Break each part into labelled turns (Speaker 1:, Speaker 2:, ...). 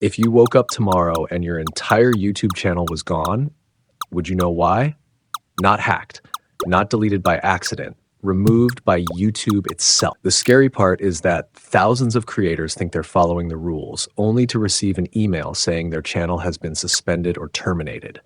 Speaker 1: If you woke up tomorrow and your entire YouTube channel was gone, would you know why? Not hacked, not deleted by accident, removed by YouTube itself. The scary part is that thousands of creators think they're following the rules, only to receive an email saying their channel has been suspended or terminated.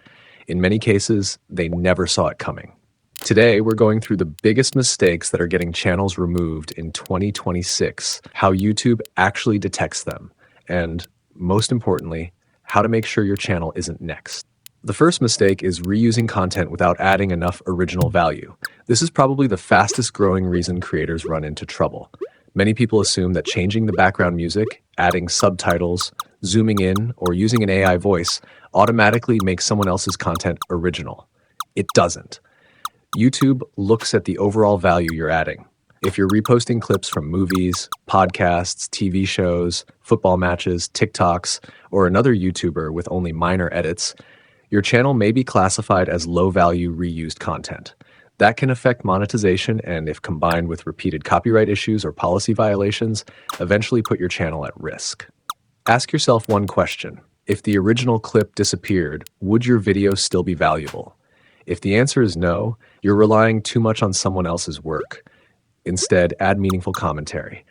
Speaker 1: In many cases, they never saw it coming. Today, we're going through the biggest mistakes that are getting channels removed in 2026, how YouTube actually detects them, and most importantly, how to make sure your channel isn't next. The first mistake is reusing content without adding enough original value. This is probably the fastest growing reason creators run into trouble. Many people assume that changing the background music, adding subtitles, zooming in, or using an AI voice automatically makes someone else's content original. It doesn't. YouTube looks at the overall value you're adding. If you're reposting clips from movies, podcasts, TV shows, football matches, TikToks, or another YouTuber with only minor edits, your channel may be classified as low-value reused content. That can affect monetization and, if combined with repeated copyright issues or policy violations, eventually put your channel at risk. Ask yourself one question. If the original clip disappeared, would your video still be valuable? If the answer is no, you're relying too much on someone else's work. Instead, add meaningful commentary.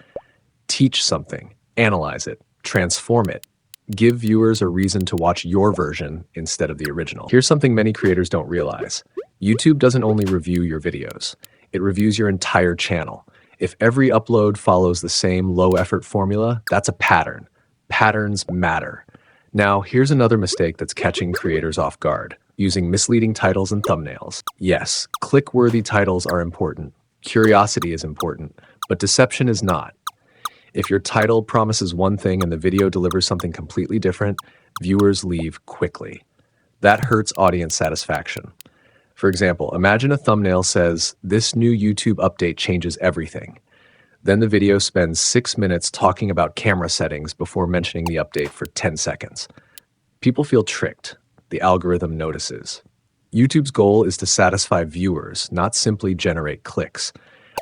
Speaker 1: Teach something, analyze it, transform it. Give viewers a reason to watch your version instead of the original. Here's something many creators don't realize. YouTube doesn't only review your videos, it reviews your entire channel. If every upload follows the same low-effort formula, that's a pattern. Patterns matter. Now, here's another mistake that's catching creators off guard. Using misleading titles and thumbnails. Yes, click-worthy titles are important. Curiosity is important, but deception is not. If your title promises one thing and the video delivers something completely different, viewers leave quickly. That hurts audience satisfaction. For example, imagine a thumbnail says, "This new YouTube update changes everything." Then the video spends 6 minutes talking about camera settings before mentioning the update for 10 seconds. People feel tricked. The algorithm notices. YouTube's goal is to satisfy viewers, not simply generate clicks.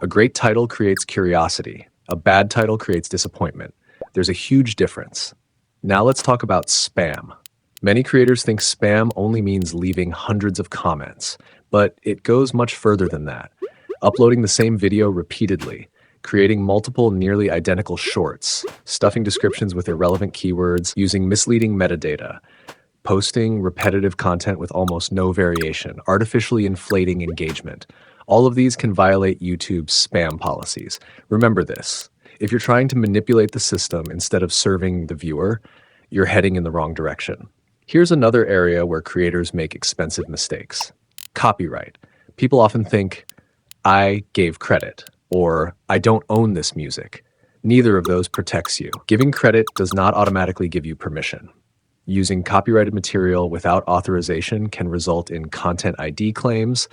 Speaker 1: A great title creates curiosity. A bad title creates disappointment. There's a huge difference. Now let's talk about spam. Many creators think spam only means leaving hundreds of comments, but it goes much further than that. Uploading the same video repeatedly, creating multiple nearly identical shorts, stuffing descriptions with irrelevant keywords, using misleading metadata, posting repetitive content with almost no variation, artificially inflating engagement. All of these can violate YouTube's spam policies. Remember this, if you're trying to manipulate the system instead of serving the viewer, you're heading in the wrong direction. Here's another area where creators make expensive mistakes. Copyright. People often think, "I gave credit," or "I don't own this music." Neither of those protects you. Giving credit does not automatically give you permission. Using copyrighted material without authorization can result in content ID claims,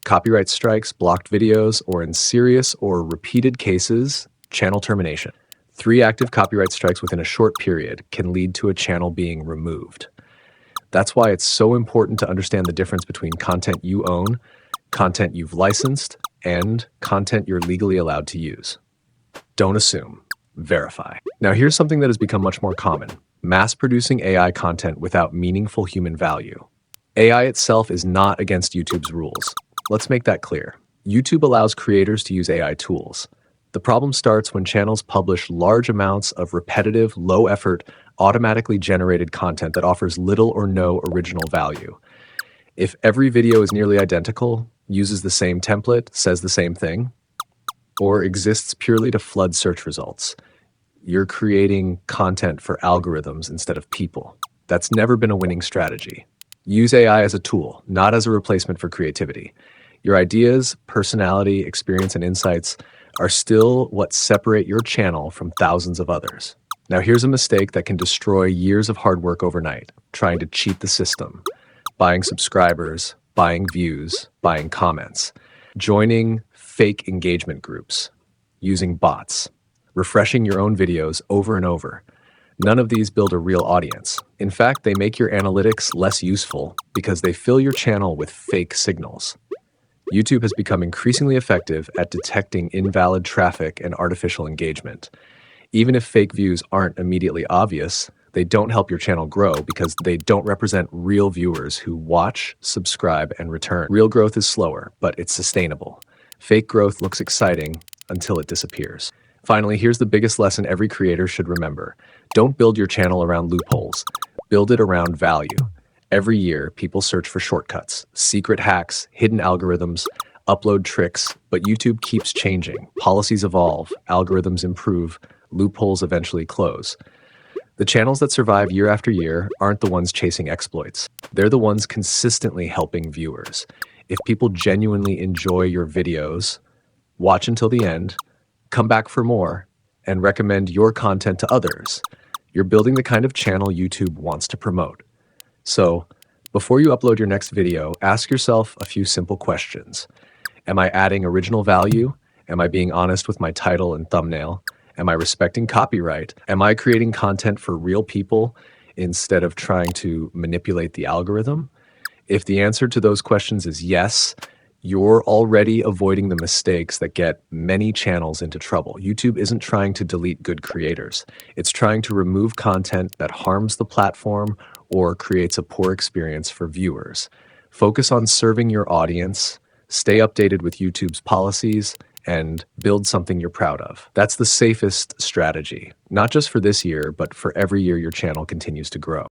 Speaker 1: copyright strikes, blocked videos, or in serious or repeated cases, channel termination. 3 active copyright strikes within a short period can lead to a channel being removed. That's why it's so important to understand the difference between content you own, content you've licensed, and content you're legally allowed to use. Don't assume. Verify. Now here's something that has become much more common. Mass-producing AI content without meaningful human value. AI itself is not against YouTube's rules. Let's make that clear. YouTube allows creators to use AI tools. The problem starts when channels publish large amounts of repetitive, low-effort, automatically generated content that offers little or no original value. If every video is nearly identical, uses the same template, says the same thing, or exists purely to flood search results, you're creating content for algorithms instead of people. That's never been a winning strategy. Use AI as a tool, not as a replacement for creativity. Your ideas, personality, experience, and insights are still what separate your channel from thousands of others. Now here's a mistake that can destroy years of hard work overnight, trying to cheat the system. Buying subscribers, buying views, buying comments, joining fake engagement groups, using bots, refreshing your own videos over and over. None of these build a real audience. In fact, they make your analytics less useful because they fill your channel with fake signals. YouTube has become increasingly effective at detecting invalid traffic and artificial engagement. Even if fake views aren't immediately obvious, They don't help your channel grow because they don't represent real viewers who watch, subscribe, and return. Real growth is slower, but it's sustainable. Fake growth looks exciting until it disappears. Finally, here's the biggest lesson every creator should remember. Don't build your channel around loopholes. Build it around value. Every year, people search for shortcuts, secret hacks, hidden algorithms, upload tricks, but YouTube keeps changing. Policies evolve, algorithms improve, loopholes eventually close. The channels that survive year after year aren't the ones chasing exploits. They're the ones consistently helping viewers. If people genuinely enjoy your videos, watch until the end, come back for more, and recommend your content to others, you're building the kind of channel YouTube wants to promote. So, before you upload your next video, ask yourself a few simple questions. Am I adding original value? Am I being honest with my title and thumbnail? Am I respecting copyright? Am I creating content for real people instead of trying to manipulate the algorithm? If the answer to those questions is yes, you're already avoiding the mistakes that get many channels into trouble. YouTube isn't trying to delete good creators. It's trying to remove content that harms the platform or creates a poor experience for viewers. Focus on serving your audience, stay updated with YouTube's policies, and build something you're proud of. That's the safest strategy, not just for this year, but for every year your channel continues to grow.